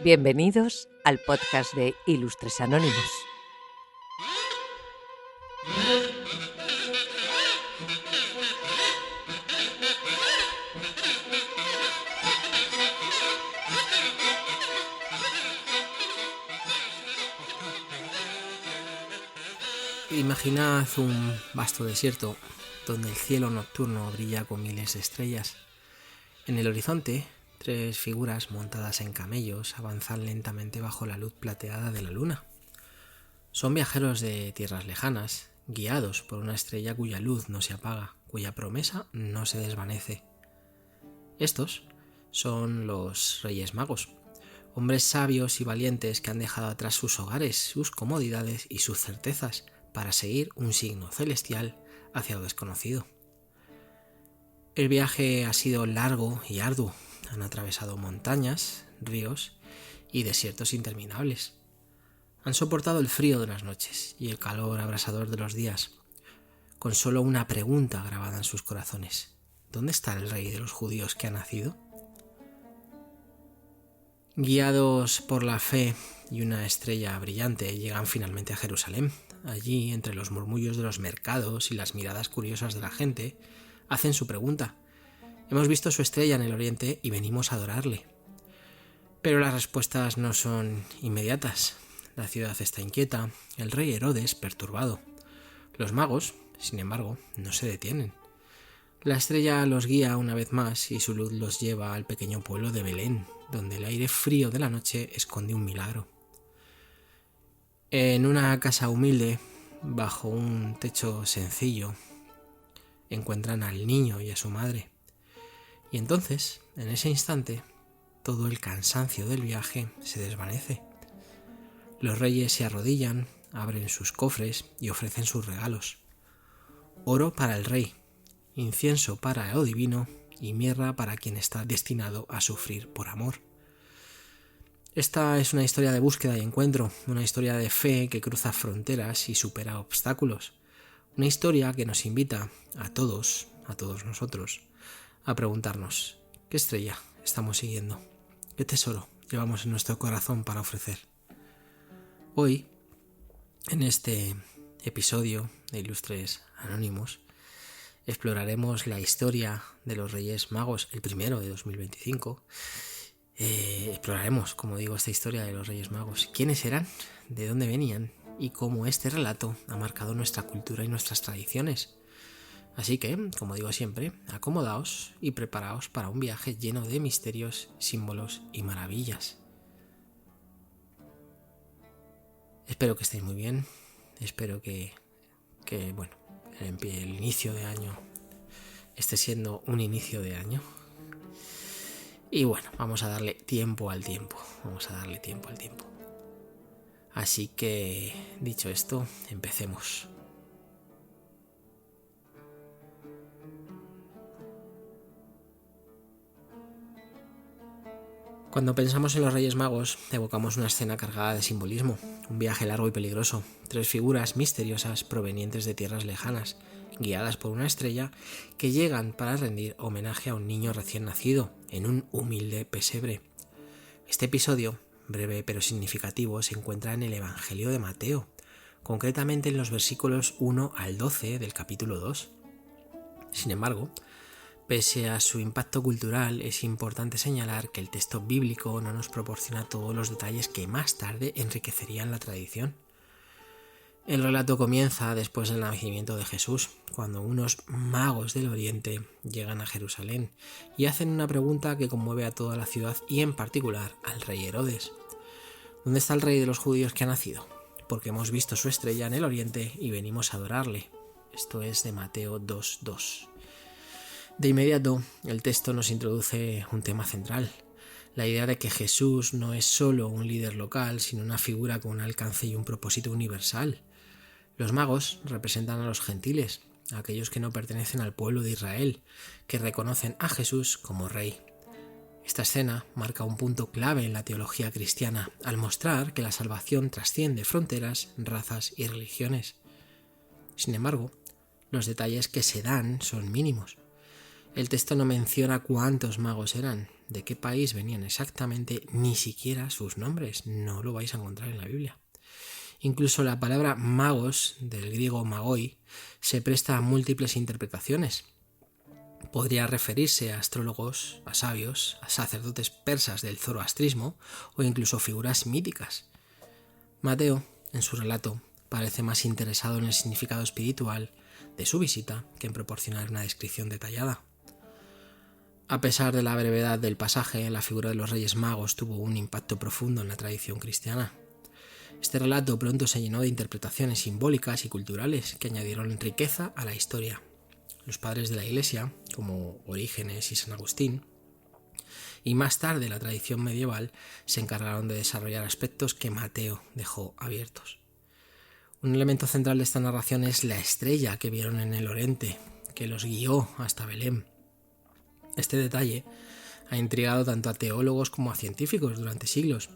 Bienvenidos al podcast de Ilustres Anónimos. Imaginad un vasto desierto donde el cielo nocturno brilla con miles de estrellas. En el horizonte, 3 figuras montadas en camellos avanzan lentamente bajo la luz plateada de la luna. Son viajeros de tierras lejanas, guiados por una estrella cuya luz no se apaga, cuya promesa no se desvanece. Estos son los Reyes Magos, hombres sabios y valientes que han dejado atrás sus hogares, sus comodidades y sus certezas para seguir un signo celestial hacia lo desconocido. El viaje ha sido largo y arduo. Han atravesado montañas, ríos y desiertos interminables. Han soportado el frío de las noches y el calor abrasador de los días, con solo una pregunta grabada en sus corazones: ¿dónde está el rey de los judíos que ha nacido? Guiados por la fe y una estrella brillante, llegan finalmente a Jerusalén. Allí, entre los murmullos de los mercados y las miradas curiosas de la gente, hacen su pregunta. Hemos visto su estrella en el oriente y venimos a adorarle. Pero las respuestas no son inmediatas. La ciudad está inquieta, el rey Herodes perturbado. Los magos, sin embargo, no se detienen. La estrella los guía una vez más y su luz los lleva al pequeño pueblo de Belén, donde el aire frío de la noche esconde un milagro. En una casa humilde, bajo un techo sencillo, encuentran al niño y a su madre. Y entonces, en ese instante, todo el cansancio del viaje se desvanece. Los reyes se arrodillan, abren sus cofres y ofrecen sus regalos. Oro para el rey, incienso para lo divino y mirra para quien está destinado a sufrir por amor. Esta es una historia de búsqueda y encuentro, una historia de fe que cruza fronteras y supera obstáculos, una historia que nos invita a todos nosotros, a preguntarnos: ¿qué estrella estamos siguiendo? ¿Qué tesoro llevamos en nuestro corazón para ofrecer? Hoy, en este episodio de Ilustres Anónimos, exploraremos la historia de los Reyes Magos, el primero de 2025. Exploraremos, como digo, esta historia de los Reyes Magos. ¿Quiénes eran? ¿De dónde venían? Y cómo este relato ha marcado nuestra cultura y nuestras tradiciones. Así que, como digo siempre, acomodaos y preparaos para un viaje lleno de misterios, símbolos y maravillas. Espero que estéis muy bien. Espero que el inicio de año esté siendo un inicio de año. Y bueno, vamos a darle tiempo al tiempo. Así que, dicho esto, empecemos. Cuando pensamos en los Reyes Magos, evocamos una escena cargada de simbolismo, un viaje largo y peligroso, 3 figuras misteriosas provenientes de tierras lejanas, guiadas por una estrella, que llegan para rendir homenaje a un niño recién nacido en un humilde pesebre. Este episodio, breve pero significativo, se encuentra en el Evangelio de Mateo, concretamente en los versículos 1 al 12 del capítulo 2. Sin embargo, pese a su impacto cultural, es importante señalar que el texto bíblico no nos proporciona todos los detalles que más tarde enriquecerían la tradición. El relato comienza después del nacimiento de Jesús, cuando unos magos del Oriente llegan a Jerusalén y hacen una pregunta que conmueve a toda la ciudad y en particular al rey Herodes. ¿Dónde está el rey de los judíos que ha nacido? Porque hemos visto su estrella en el Oriente y venimos a adorarle. Esto es de Mateo 2:2. De inmediato, el texto nos introduce un tema central: la idea de que Jesús no es solo un líder local, sino una figura con un alcance y un propósito universal. Los magos representan a los gentiles, a aquellos que no pertenecen al pueblo de Israel, que reconocen a Jesús como rey. Esta escena marca un punto clave en la teología cristiana, al mostrar que la salvación trasciende fronteras, razas y religiones. Sin embargo, los detalles que se dan son mínimos. El texto no menciona cuántos magos eran, de qué país venían exactamente, ni siquiera sus nombres, no lo vais a encontrar en la Biblia. Incluso la palabra magos, del griego magoi, se presta a múltiples interpretaciones. Podría referirse a astrólogos, a sabios, a sacerdotes persas del zoroastrismo o incluso figuras míticas. Mateo, en su relato, parece más interesado en el significado espiritual de su visita que en proporcionar una descripción detallada. A pesar de la brevedad del pasaje, la figura de los Reyes Magos tuvo un impacto profundo en la tradición cristiana. Este relato pronto se llenó de interpretaciones simbólicas y culturales que añadieron riqueza a la historia. Los padres de la Iglesia, como Orígenes y San Agustín, y más tarde la tradición medieval, se encargaron de desarrollar aspectos que Mateo dejó abiertos. Un elemento central de esta narración es la estrella que vieron en el oriente, que los guió hasta Belén. Este detalle ha intrigado tanto a teólogos como a científicos durante siglos.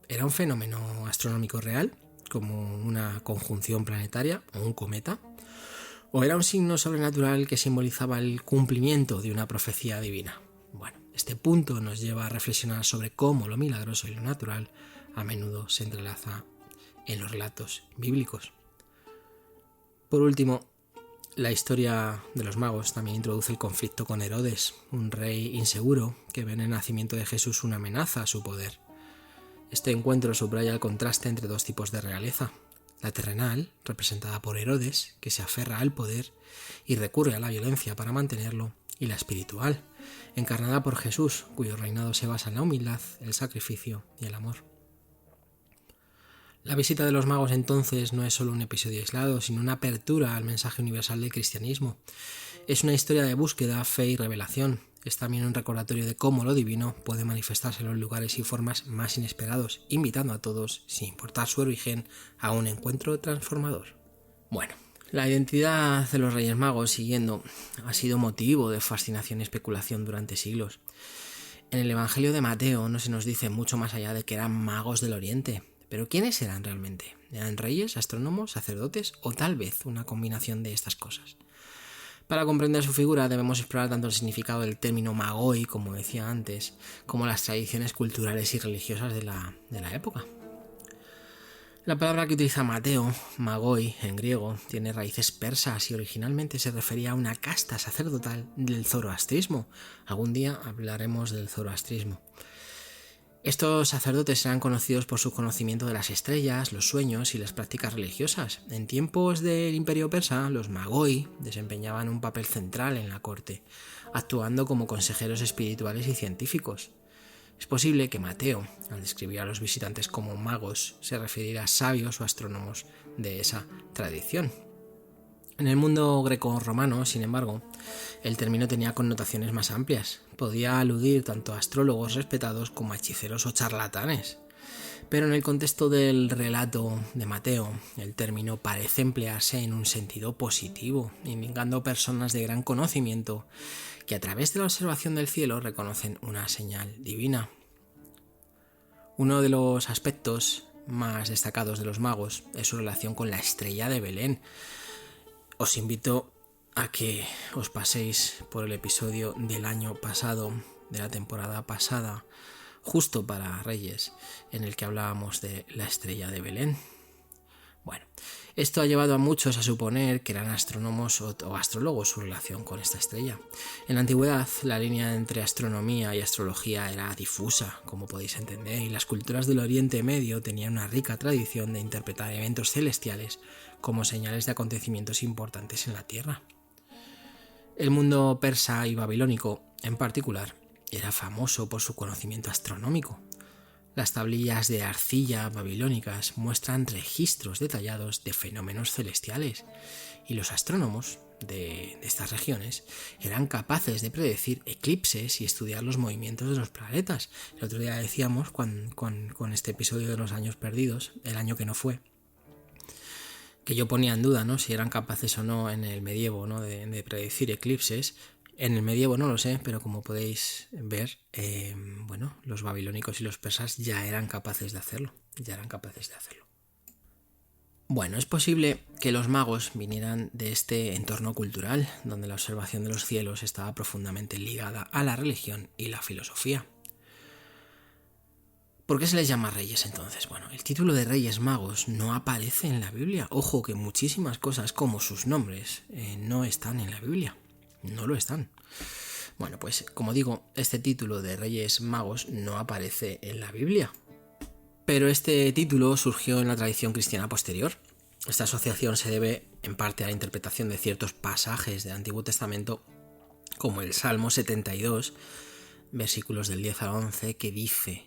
¿Era un fenómeno astronómico real, como una conjunción planetaria o un cometa? ¿O era un signo sobrenatural que simbolizaba el cumplimiento de una profecía divina? Bueno, este punto nos lleva a reflexionar sobre cómo lo milagroso y lo natural a menudo se entrelaza en los relatos bíblicos. Por último, la historia de los magos también introduce el conflicto con Herodes, un rey inseguro que ve en el nacimiento de Jesús una amenaza a su poder. Este encuentro subraya el contraste entre dos tipos de realeza: la terrenal, representada por Herodes, que se aferra al poder y recurre a la violencia para mantenerlo, y la espiritual, encarnada por Jesús, cuyo reinado se basa en la humildad, el sacrificio y el amor. La visita de los magos entonces no es solo un episodio aislado, sino una apertura al mensaje universal del cristianismo. Es una historia de búsqueda, fe y revelación. Es también un recordatorio de cómo lo divino puede manifestarse en los lugares y formas más inesperados, invitando a todos, sin importar su origen, a un encuentro transformador. Bueno, la identidad de los Reyes Magos, siguiendo, ha sido motivo de fascinación y especulación durante siglos. En el Evangelio de Mateo no se nos dice mucho más allá de que eran magos del Oriente. ¿Pero quiénes eran realmente? ¿Eran reyes, astrónomos, sacerdotes o tal vez una combinación de estas cosas? Para comprender su figura debemos explorar tanto el significado del término magoi, como decía antes, como las tradiciones culturales y religiosas de la época. La palabra que utiliza Mateo, magoi, en griego, tiene raíces persas y originalmente se refería a una casta sacerdotal del zoroastrismo. Algún día hablaremos del zoroastrismo. Estos sacerdotes eran conocidos por su conocimiento de las estrellas, los sueños y las prácticas religiosas. En tiempos del Imperio Persa, los magoi desempeñaban un papel central en la corte, actuando como consejeros espirituales y científicos. Es posible que Mateo, al describir a los visitantes como magos, se refiriera a sabios o astrónomos de esa tradición. En el mundo greco-romano, sin embargo, el término tenía connotaciones más amplias. Podía aludir tanto a astrólogos respetados como a hechiceros o charlatanes. Pero en el contexto del relato de Mateo, el término parece emplearse en un sentido positivo, indicando personas de gran conocimiento que a través de la observación del cielo reconocen una señal divina. Uno de los aspectos más destacados de los magos es su relación con la estrella de Belén. Os invito a que os paséis por el episodio del año pasado, de la temporada pasada, justo para Reyes, en el que hablábamos de la estrella de Belén. Bueno, esto ha llevado a muchos a suponer que eran astrónomos o astrólogos su relación con esta estrella. En la antigüedad, la línea entre astronomía y astrología era difusa, como podéis entender, y las culturas del Oriente Medio tenían una rica tradición de interpretar eventos celestiales como señales de acontecimientos importantes en la Tierra. El mundo persa y babilónico, en particular, era famoso por su conocimiento astronómico. Las tablillas de arcilla babilónicas muestran registros detallados de fenómenos celestiales, y los astrónomos de estas regiones eran capaces de predecir eclipses y estudiar los movimientos de los planetas. El otro día decíamos, con este episodio de los años perdidos, el año que no fue, que yo ponía en duda, ¿no?, si eran capaces o no en el medievo, ¿no?, de predecir eclipses. En el medievo no lo sé, pero como podéis ver, los babilónicos y los persas ya eran capaces de hacerlo. Bueno, es posible que los magos vinieran de este entorno cultural, donde la observación de los cielos estaba profundamente ligada a la religión y la filosofía. ¿Por qué se les llama reyes entonces? Bueno, el título de Reyes Magos no aparece en la Biblia. Ojo que muchísimas cosas como sus nombres no están en la Biblia. No lo están. Bueno, pues como digo, este título de Reyes Magos no aparece en la Biblia. Pero este título surgió en la tradición cristiana posterior. Esta asociación se debe en parte a la interpretación de ciertos pasajes del Antiguo Testamento, como el Salmo 72, versículos del 10 al 11, que dice: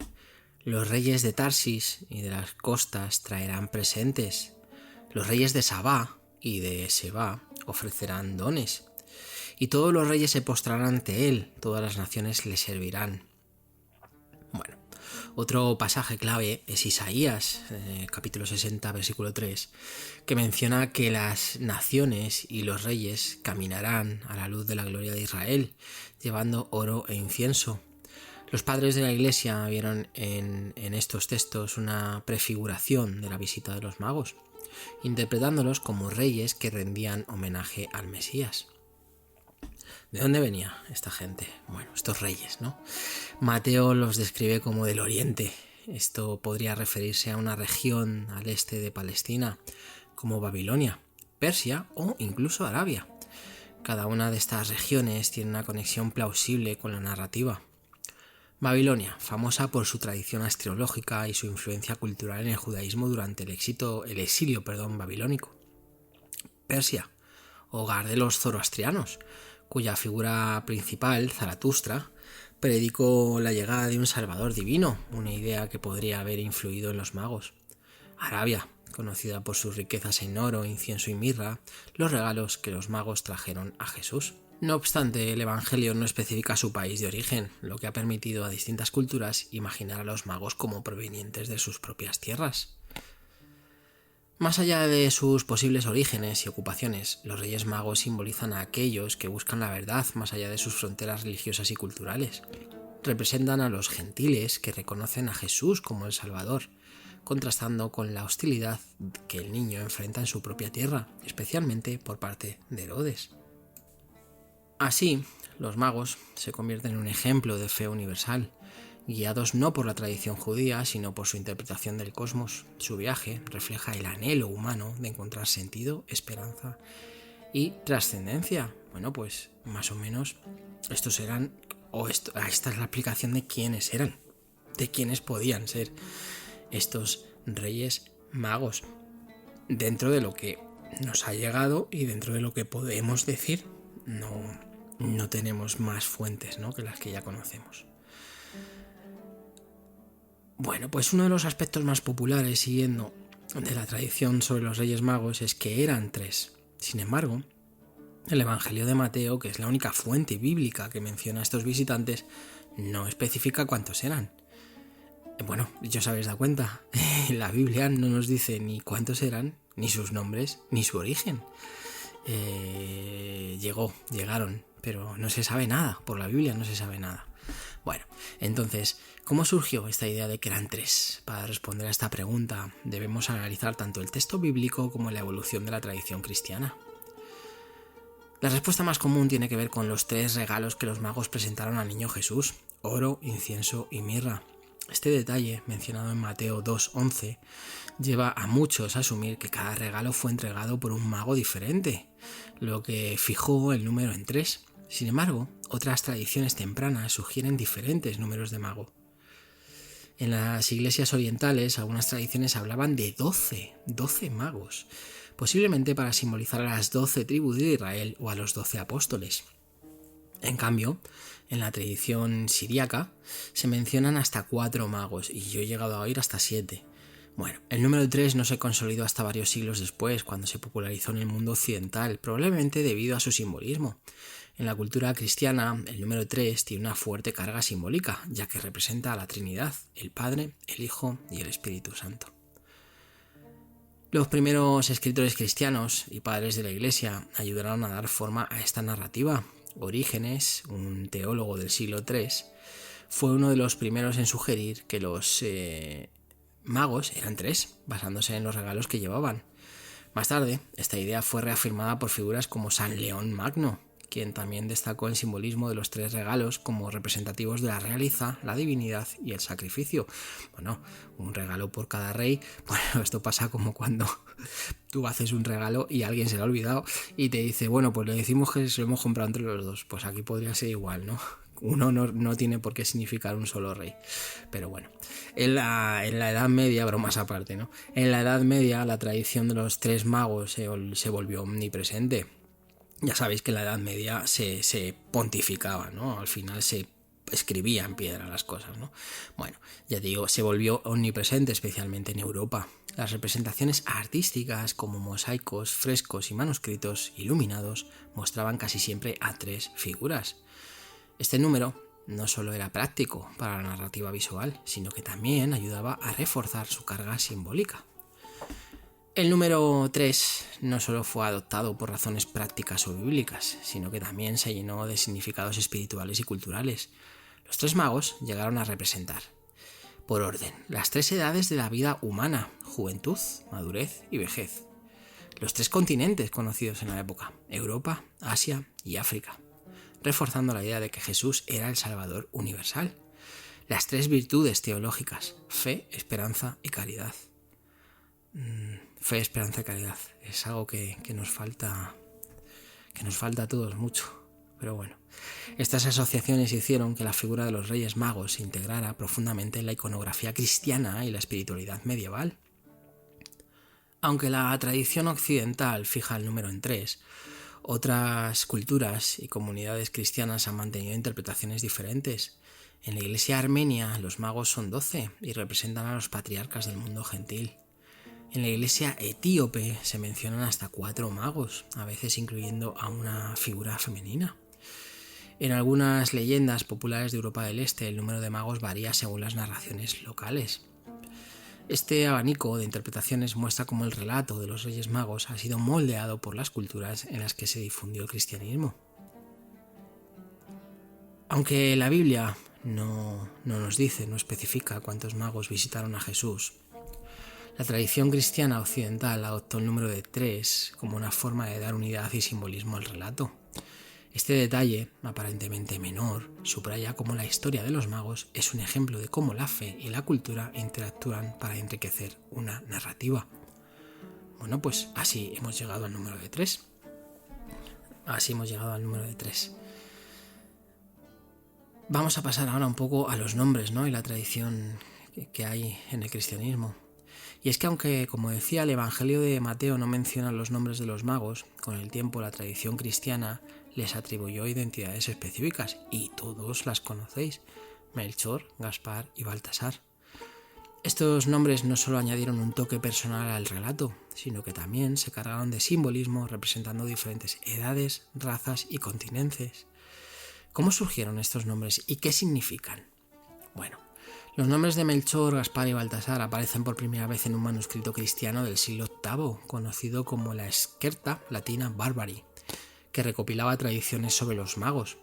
los reyes de Tarsis y de las costas traerán presentes. Los reyes de Sabá y de Seba ofrecerán dones. Y todos los reyes se postrarán ante él, todas las naciones le servirán. Bueno, otro pasaje clave es Isaías, capítulo 60, versículo 3, que menciona que las naciones y los reyes caminarán a la luz de la gloria de Israel, llevando oro e incienso. Los padres de la Iglesia vieron en estos textos una prefiguración de la visita de los magos, interpretándolos como reyes que rendían homenaje al Mesías. ¿De dónde venía esta gente? Bueno, estos reyes, ¿no? Mateo los describe como del Oriente. Esto podría referirse a una región al este de Palestina, como Babilonia, Persia o incluso Arabia. Cada una de estas regiones tiene una conexión plausible con la narrativa. Babilonia, famosa por su tradición astrológica y su influencia cultural en el judaísmo durante el exilio babilónico. Persia, hogar de los zoroastrianos, cuya figura principal, Zaratustra, predicó la llegada de un salvador divino, una idea que podría haber influido en los magos. Arabia, conocida por sus riquezas en oro, incienso y mirra, los regalos que los magos trajeron a Jesús. No obstante, el Evangelio no especifica su país de origen, lo que ha permitido a distintas culturas imaginar a los magos como provenientes de sus propias tierras. Más allá de sus posibles orígenes y ocupaciones, los Reyes Magos simbolizan a aquellos que buscan la verdad más allá de sus fronteras religiosas y culturales. Representan a los gentiles que reconocen a Jesús como el Salvador, contrastando con la hostilidad que el niño enfrenta en su propia tierra, especialmente por parte de Herodes. Así, los magos se convierten en un ejemplo de fe universal, guiados no por la tradición judía, sino por su interpretación del cosmos. Su viaje refleja el anhelo humano de encontrar sentido, esperanza y trascendencia. Bueno, pues más o menos estos eran, esta es la aplicación de quiénes eran, de quiénes podían ser estos Reyes Magos, dentro de lo que nos ha llegado y dentro de lo que podemos decir. No tenemos más fuentes, ¿no?, que las que ya conocemos. Bueno, pues uno de los aspectos más populares, siguiendo de la tradición sobre los Reyes Magos, es que eran 3. Sin embargo, el Evangelio de Mateo, que es la única fuente bíblica que menciona a estos visitantes, no especifica cuántos eran. Bueno, ya os habéis dado cuenta, la Biblia no nos dice ni cuántos eran, ni sus nombres, ni su origen. Llegaron, pero no se sabe nada, por la Biblia no se sabe nada. Bueno, entonces, ¿cómo surgió esta idea de que eran 3? Para responder a esta pregunta debemos analizar tanto el texto bíblico como la evolución de la tradición cristiana. La respuesta más común tiene que ver con los 3 regalos que los magos presentaron al niño Jesús: oro, incienso y mirra. Este detalle, mencionado en Mateo 2:11, lleva a muchos a asumir que cada regalo fue entregado por un mago diferente, lo que fijó el número en 3. Sin embargo, otras tradiciones tempranas sugieren diferentes números de mago. En las iglesias orientales, algunas tradiciones hablaban de 12 magos, posiblemente para simbolizar a las 12 tribus de Israel o a los 12 apóstoles. En cambio, en la tradición siríaca se mencionan hasta 4 magos, y yo he llegado a oír hasta 7. Bueno, el número 3 no se consolidó hasta varios siglos después, cuando se popularizó en el mundo occidental, probablemente debido a su simbolismo. En la cultura cristiana, el número 3 tiene una fuerte carga simbólica, ya que representa a la Trinidad, el Padre, el Hijo y el Espíritu Santo. Los primeros escritores cristianos y padres de la Iglesia ayudaron a dar forma a esta narrativa. Orígenes, un teólogo del siglo III, fue uno de los primeros en sugerir que los magos eran 3, basándose en los regalos que llevaban. Más tarde, esta idea fue reafirmada por figuras como San León Magno, quien también destacó el simbolismo de los 3 regalos como representativos de la realeza, la divinidad y el sacrificio. Bueno, un regalo por cada rey. Bueno, esto pasa como cuando tú haces un regalo y alguien se lo ha olvidado y te dice, bueno, pues le decimos que se lo hemos comprado entre los dos. Pues aquí podría ser igual, ¿no? Uno no tiene por qué significar un solo rey. Pero bueno, en la Edad Media, bromas aparte, ¿no? En la Edad Media la tradición de los 3 magos se volvió omnipresente. Ya sabéis que en la Edad Media se pontificaba, ¿no? Al final se escribía en piedra las cosas, ¿no? Bueno, ya digo, se volvió omnipresente, especialmente en Europa. Las representaciones artísticas como mosaicos, frescos y manuscritos iluminados mostraban casi siempre a 3 figuras. Este número no solo era práctico para la narrativa visual, sino que también ayudaba a reforzar su carga simbólica. El número 3 no solo fue adoptado por razones prácticas o bíblicas, sino que también se llenó de significados espirituales y culturales. Los 3 magos llegaron a representar, por orden, las 3 edades de la vida humana: juventud, madurez y vejez. Los 3 continentes conocidos en la época: Europa, Asia y África, reforzando la idea de que Jesús era el Salvador universal. Las 3 virtudes teológicas: fe, esperanza y caridad. Fe, esperanza y caridad. Es algo que nos falta a todos mucho. Pero bueno, estas asociaciones hicieron que la figura de los Reyes Magos se integrara profundamente en la iconografía cristiana y la espiritualidad medieval. Aunque la tradición occidental fija el número en 3, otras culturas y comunidades cristianas han mantenido interpretaciones diferentes. En la iglesia armenia los magos son 12 y representan a los patriarcas del mundo gentil. En la iglesia etíope se mencionan hasta 4 magos, a veces incluyendo a una figura femenina. En algunas leyendas populares de Europa del Este el número de magos varía según las narraciones locales. Este abanico de interpretaciones muestra cómo el relato de los Reyes Magos ha sido moldeado por las culturas en las que se difundió el cristianismo. Aunque la Biblia no nos dice, no especifica cuántos magos visitaron a Jesús, la tradición cristiana occidental adoptó el número de 3 como una forma de dar unidad y simbolismo al relato. Este detalle, aparentemente menor, subraya cómo la historia de los magos es un ejemplo de cómo la fe y la cultura interactúan para enriquecer una narrativa. Bueno, pues así hemos llegado al número de 3. Vamos a pasar ahora un poco a los nombres, ¿no? Y la tradición que hay en el cristianismo. Y es que aunque, como decía, el Evangelio de Mateo no menciona los nombres de los magos, con el tiempo la tradición cristiana les atribuyó identidades específicas, y todos las conocéis: Melchor, Gaspar y Baltasar. Estos nombres no solo añadieron un toque personal al relato, sino que también se cargaron de simbolismo representando diferentes edades, razas y continentes. ¿Cómo surgieron estos nombres y qué significan? Bueno, los nombres de Melchor, Gaspar y Baltasar aparecen por primera vez en un manuscrito cristiano del siglo VIII, conocido como la Scerta Latina Barbari, que recopilaba tradiciones sobre los magos.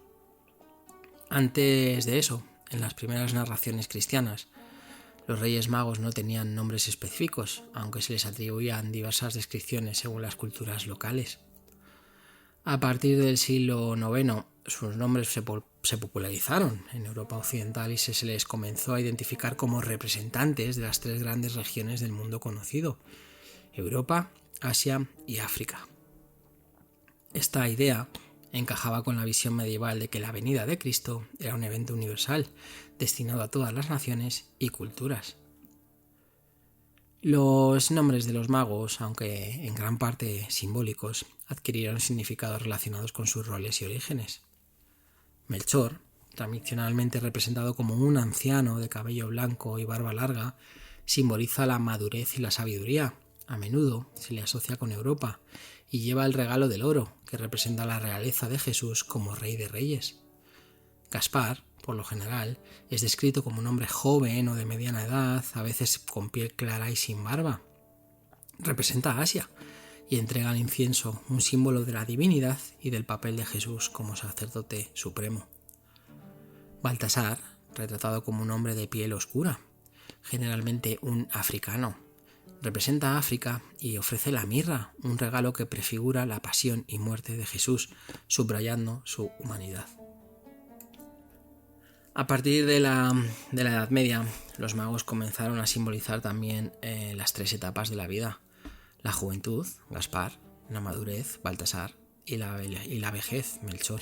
Antes de eso, en las primeras narraciones cristianas, los Reyes Magos no tenían nombres específicos, aunque se les atribuían diversas descripciones según las culturas locales. A partir del siglo IX, sus nombres se popularizaron en Europa occidental y se les comenzó a identificar como representantes de las 3 grandes regiones del mundo conocido: Europa, Asia y África. Esta idea encajaba con la visión medieval de que la venida de Cristo era un evento universal, destinado a todas las naciones y culturas. Los nombres de los magos, aunque en gran parte simbólicos, adquirieron significados relacionados con sus roles y orígenes. Melchor, tradicionalmente representado como un anciano de cabello blanco y barba larga, simboliza la madurez y la sabiduría. A menudo se le asocia con Europa y lleva el regalo del oro, que representa la realeza de Jesús como Rey de Reyes. Gaspar, por lo general, es descrito como un hombre joven o de mediana edad, a veces con piel clara y sin barba. Representa a Asia y entrega el incienso, un símbolo de la divinidad y del papel de Jesús como sacerdote supremo. Baltasar, retratado como un hombre de piel oscura, generalmente un africano, representa a África y ofrece la mirra, un regalo que prefigura la pasión y muerte de Jesús, subrayando su humanidad. A partir de la Edad Media, los magos comenzaron a simbolizar también las 3 etapas de la vida: la juventud, Gaspar; la madurez, Baltasar; y la vejez, Melchor.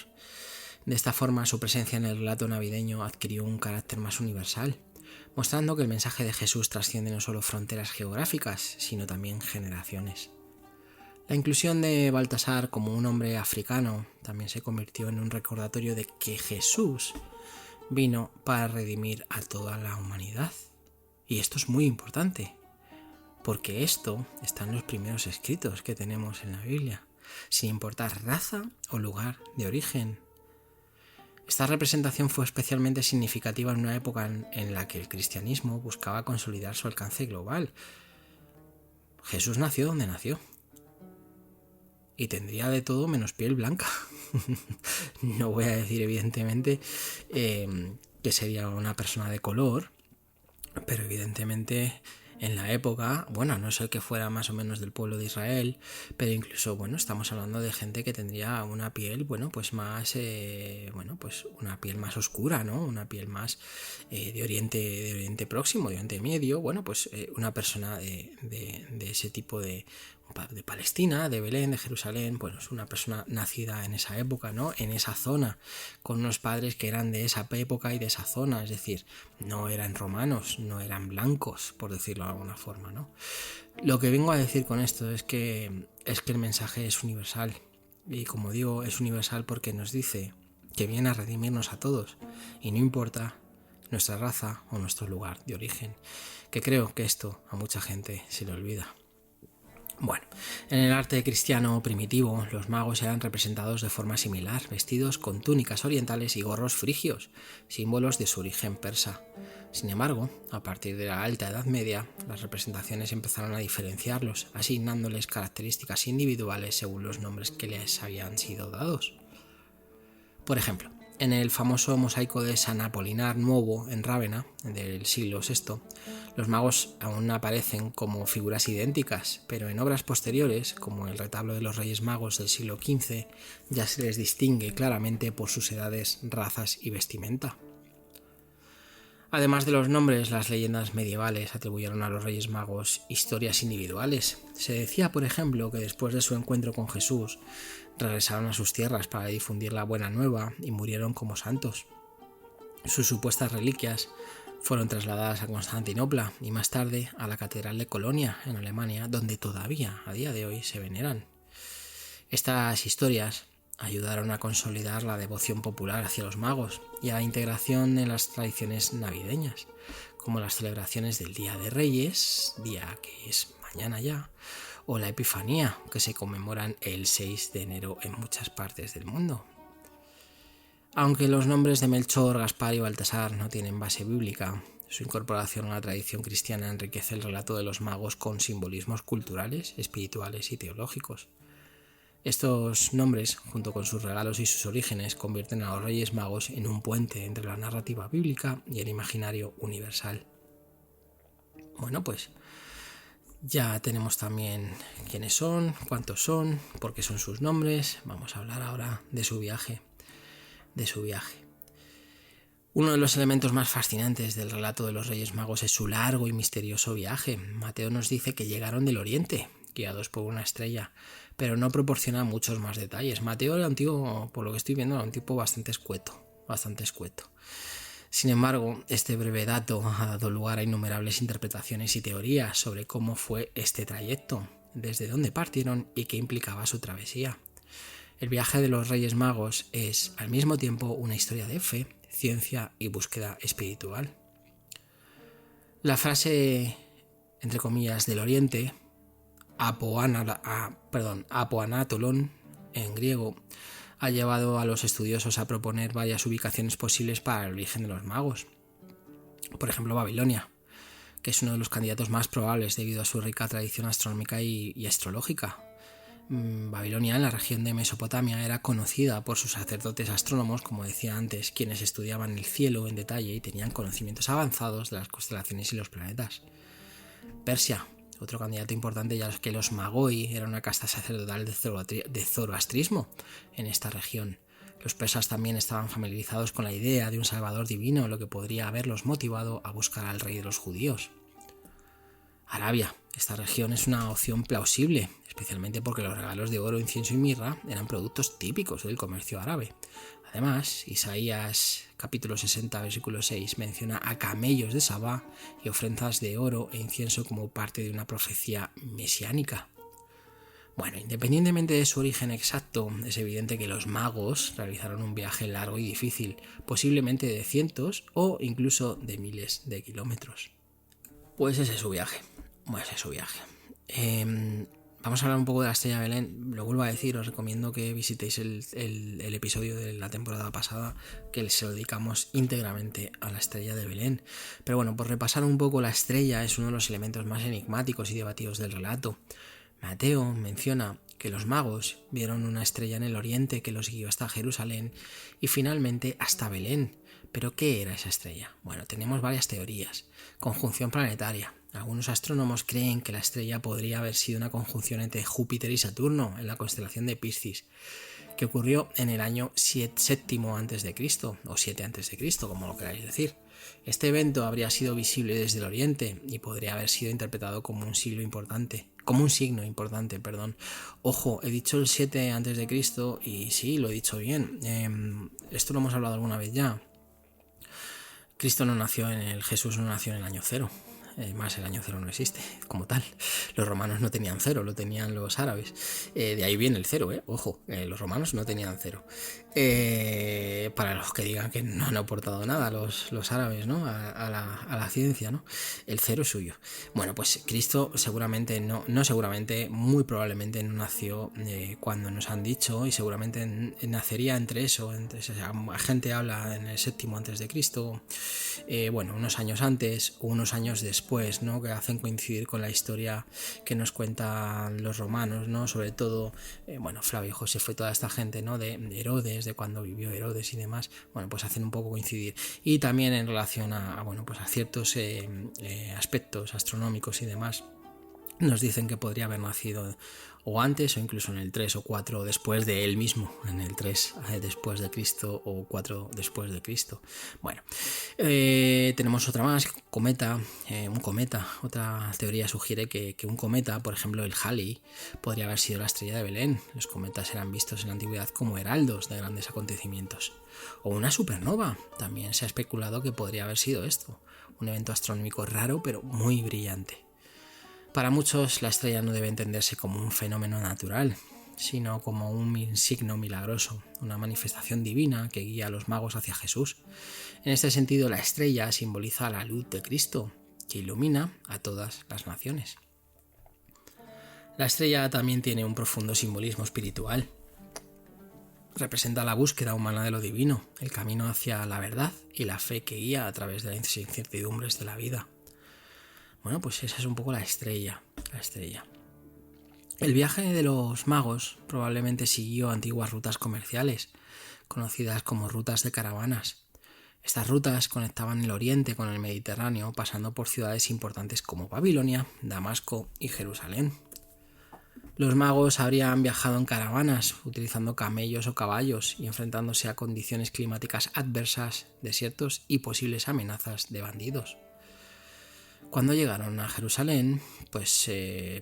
De esta forma, su presencia en el relato navideño adquirió un carácter más universal, mostrando que el mensaje de Jesús trasciende no solo fronteras geográficas, sino también generaciones. La inclusión de Baltasar como un hombre africano también se convirtió en un recordatorio de que Jesús vino para redimir a toda la humanidad. Y esto es muy importante, porque esto está en los primeros escritos que tenemos en la Biblia, sin importar raza o lugar de origen. Esta representación fue especialmente significativa en una época en la que el cristianismo buscaba consolidar su alcance global. Jesús nació donde nació, y tendría de todo menos piel blanca. No voy a decir evidentemente que sería una persona de color, pero evidentemente en la época, bueno, a no ser que fuera más o menos del pueblo de Israel, pero incluso, bueno, estamos hablando de gente que tendría una piel, bueno, pues más, pues una piel más oscura, ¿no? Una piel más de Oriente Próximo, de Oriente Medio, bueno, pues una persona de ese tipo de Palestina, de Belén, de Jerusalén, bueno, es una persona nacida en esa época, ¿no? En esa zona, con unos padres que eran de esa época y de esa zona, es decir, no eran romanos, no eran blancos, por decirlo de alguna forma, ¿no? Lo que vengo a decir con esto es que el mensaje es universal, y como digo, es universal porque nos dice que viene a redimirnos a todos, y no importa nuestra raza o nuestro lugar de origen, que creo que esto a mucha gente se le olvida. Bueno, en el arte cristiano primitivo, los magos eran representados de forma similar, vestidos con túnicas orientales y gorros frigios, símbolos de su origen persa. Sin embargo, a partir de la Alta Edad Media, las representaciones empezaron a diferenciarlos, asignándoles características individuales según los nombres que les habían sido dados. Por ejemplo, en el famoso mosaico de San Apolinar Nuovo en Rávena, del siglo VI, los magos aún aparecen como figuras idénticas, pero en obras posteriores, como el retablo de los Reyes Magos del siglo XV, ya se les distingue claramente por sus edades, razas y vestimenta. Además de los nombres, las leyendas medievales atribuyeron a los Reyes Magos historias individuales. Se decía, por ejemplo, que después de su encuentro con Jesús, regresaron a sus tierras para difundir la buena nueva y murieron como santos. Sus supuestas reliquias fueron trasladadas a Constantinopla y más tarde a la Catedral de Colonia, en Alemania, donde todavía a día de hoy se veneran. Estas historias ayudaron a consolidar la devoción popular hacia los magos y a la integración en las tradiciones navideñas, como las celebraciones del Día de Reyes, día que es mañana ya, o la Epifanía, que se conmemoran el 6 de enero en muchas partes del mundo. Aunque los nombres de Melchor, Gaspar y Baltasar no tienen base bíblica, su incorporación a la tradición cristiana enriquece el relato de los magos con simbolismos culturales, espirituales y teológicos. Estos nombres, junto con sus regalos y sus orígenes, convierten a los Reyes Magos en un puente entre la narrativa bíblica y el imaginario universal. Bueno, pues ya tenemos también quiénes son, cuántos son, por qué son sus nombres. Vamos a hablar ahora de su viaje. Uno de los elementos más fascinantes del relato de los Reyes Magos es su largo y misterioso viaje. Mateo nos dice que llegaron del Oriente, guiados por una estrella, pero no proporciona muchos más detalles. Mateo era un tipo, por lo que estoy viendo, era un tipo bastante escueto. Sin embargo, este breve dato ha dado lugar a innumerables interpretaciones y teorías sobre cómo fue este trayecto, desde dónde partieron y qué implicaba su travesía. El viaje de los Reyes Magos es, al mismo tiempo, una historia de fe, ciencia y búsqueda espiritual. La frase, entre comillas, del Oriente, apoanatolón en griego, ha llevado a los estudiosos a proponer varias ubicaciones posibles para el origen de los magos. Por ejemplo, Babilonia, que es uno de los candidatos más probables debido a su rica tradición astronómica y astrológica. Babilonia, en la región de Mesopotamia, era conocida por sus sacerdotes astrónomos, como decía antes, quienes estudiaban el cielo en detalle y tenían conocimientos avanzados de las constelaciones y los planetas. Persia, Otro candidato importante ya es que los Magoi eran una casta sacerdotal de zoroastrismo en esta región. Los persas también estaban familiarizados con la idea de un salvador divino, lo que podría haberlos motivado a buscar al rey de los judíos. Arabia. Esta región es una opción plausible, especialmente porque los regalos de oro, incienso y mirra eran productos típicos del comercio árabe. Además, Isaías capítulo 60, versículo 6 menciona a camellos de Sabá y ofrendas de oro e incienso como parte de una profecía mesiánica. Bueno, independientemente de su origen exacto, es evidente que los magos realizaron un viaje largo y difícil, posiblemente de cientos o incluso de miles de kilómetros. Pues ese es su viaje. Vamos a hablar un poco de la estrella de Belén. Lo vuelvo a decir, os recomiendo que visitéis el episodio de la temporada pasada, que se lo dedicamos íntegramente a la estrella de Belén. Pero bueno, por repasar un poco, la estrella es uno de los elementos más enigmáticos y debatidos del relato. Mateo menciona que los magos vieron una estrella en el oriente que los guió hasta Jerusalén y finalmente hasta Belén. ¿Pero qué era esa estrella? Bueno, tenemos varias teorías. Conjunción planetaria. Algunos astrónomos creen que la estrella podría haber sido una conjunción entre Júpiter y Saturno en la constelación de Piscis, que ocurrió en el año 7 a.C. o 7 a.C., como lo queráis decir. Este evento habría sido visible desde el oriente y podría haber sido interpretado como un signo importante. Ojo, he dicho el 7 a.C. y sí, lo he dicho bien. Esto lo hemos hablado alguna vez ya. Jesús no nació en el año 0. Más el año 0 no existe como tal. Los romanos no tenían 0, lo tenían los árabes. De ahí viene el 0, ojo, los romanos no tenían 0. Para los que digan que no han aportado nada los árabes, ¿no? a la ciencia, ¿no? El 0 es suyo. Bueno, pues Cristo seguramente muy probablemente no nació cuando nos han dicho, y seguramente nacería entre eso. La gente habla en el 7 a.C., unos años antes o unos años después, ¿no? Que hacen coincidir con la historia que nos cuentan los romanos, ¿no? Sobre todo, Flavio Josefo y toda esta gente, ¿no? De Herodes, de cuando vivió Herodes y demás, pues hacen un poco coincidir. Y también en relación a ciertos aspectos astronómicos y demás, nos dicen que podría haber nacido o antes o incluso en el 3 o 4 después de él mismo, en el 3 después de Cristo o 4 después de Cristo. Tenemos otra más, un cometa. Otra teoría sugiere que un cometa, por ejemplo el Halley, podría haber sido la estrella de Belén. Los cometas eran vistos en la antigüedad como heraldos de grandes acontecimientos. O una supernova, también se ha especulado que podría haber sido esto, un evento astronómico raro pero muy brillante. Para muchos, la estrella no debe entenderse como un fenómeno natural, sino como un signo milagroso, una manifestación divina que guía a los magos hacia Jesús. En este sentido, la estrella simboliza la luz de Cristo, que ilumina a todas las naciones. La estrella también tiene un profundo simbolismo espiritual. Representa la búsqueda humana de lo divino, el camino hacia la verdad y la fe que guía a través de las incertidumbres de la vida. Pues esa es un poco la estrella. El viaje de los magos probablemente siguió antiguas rutas comerciales, conocidas como rutas de caravanas. Estas rutas conectaban el oriente con el Mediterráneo, pasando por ciudades importantes como Babilonia, Damasco y Jerusalén. Los magos habrían viajado en caravanas, utilizando camellos o caballos y enfrentándose a condiciones climáticas adversas, desiertos y posibles amenazas de bandidos. Cuando llegaron a Jerusalén,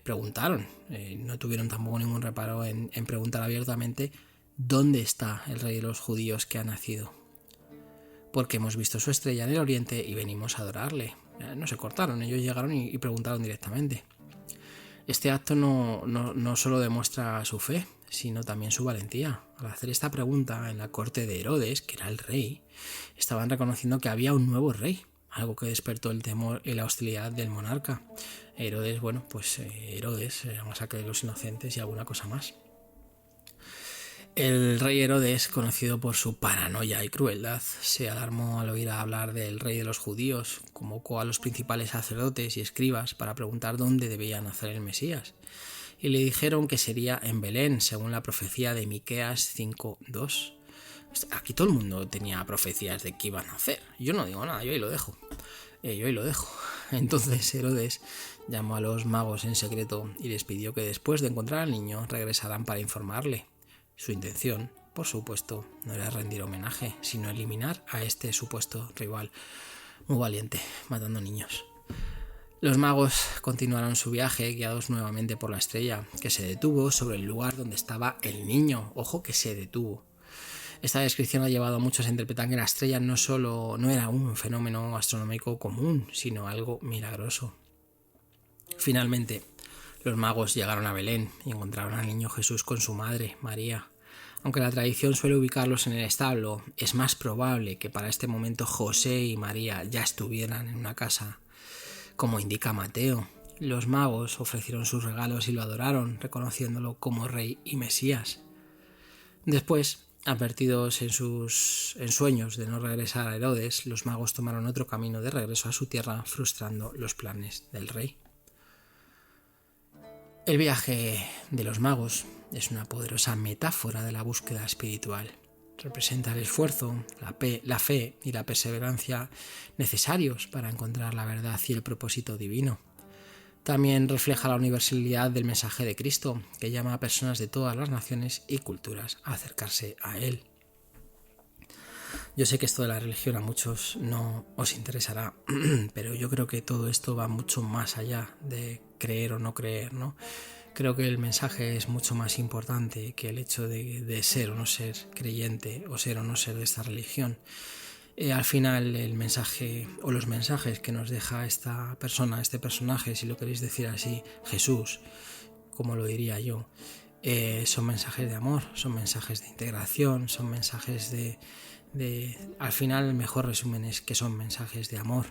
preguntaron, no tuvieron tampoco ningún reparo en preguntar abiertamente ¿dónde está el rey de los judíos que ha nacido? Porque hemos visto su estrella en el oriente y venimos a adorarle. No se cortaron, ellos llegaron y preguntaron directamente. Este acto no solo demuestra su fe, sino también su valentía. Al hacer esta pregunta en la corte de Herodes, que era el rey, estaban reconociendo que había un nuevo rey, algo que despertó el temor y la hostilidad del monarca. Herodes, Herodes, la masacre de los inocentes y alguna cosa más. El rey Herodes, conocido por su paranoia y crueldad, se alarmó al oír hablar del rey de los judíos, convocó a los principales sacerdotes y escribas para preguntar dónde debía nacer el Mesías, y le dijeron que sería en Belén, según la profecía de Miqueas 5:2. Aquí todo el mundo tenía profecías de que iban a nacer. Yo no digo nada, yo ahí lo dejo. Yo ahí lo dejo. Entonces Herodes llamó a los magos en secreto y les pidió que después de encontrar al niño regresaran para informarle. Su intención, por supuesto, no era rendir homenaje, sino eliminar a este supuesto rival muy valiente, matando niños. Los magos continuaron su viaje guiados nuevamente por la estrella, que se detuvo sobre el lugar donde estaba el niño. Ojo que se detuvo. Esta descripción ha llevado a muchos a interpretar que la estrella no era un fenómeno astronómico común, sino algo milagroso. Finalmente, los magos llegaron a Belén y encontraron al niño Jesús con su madre, María. Aunque la tradición suele ubicarlos en el establo, es más probable que para este momento José y María ya estuvieran en una casa. Como indica Mateo, los magos ofrecieron sus regalos y lo adoraron, reconociéndolo como rey y Mesías. Después, advertidos en sueños de no regresar a Herodes, los magos tomaron otro camino de regreso a su tierra, frustrando los planes del rey. El viaje de los magos es una poderosa metáfora de la búsqueda espiritual. Representa el esfuerzo, la fe y la perseverancia necesarios para encontrar la verdad y el propósito divino. También refleja la universalidad del mensaje de Cristo, que llama a personas de todas las naciones y culturas a acercarse a Él. Yo sé que esto de la religión a muchos no os interesará, pero yo creo que todo esto va mucho más allá de creer o no creer, ¿no? Creo que el mensaje es mucho más importante que el hecho de ser o no ser creyente o ser o no ser de esta religión. Al final el mensaje o los mensajes que nos deja esta persona, este personaje, si lo queréis decir así, Jesús, como lo diría yo, son mensajes de amor, son mensajes de integración, son mensajes de al final el mejor resumen es que son mensajes de amor.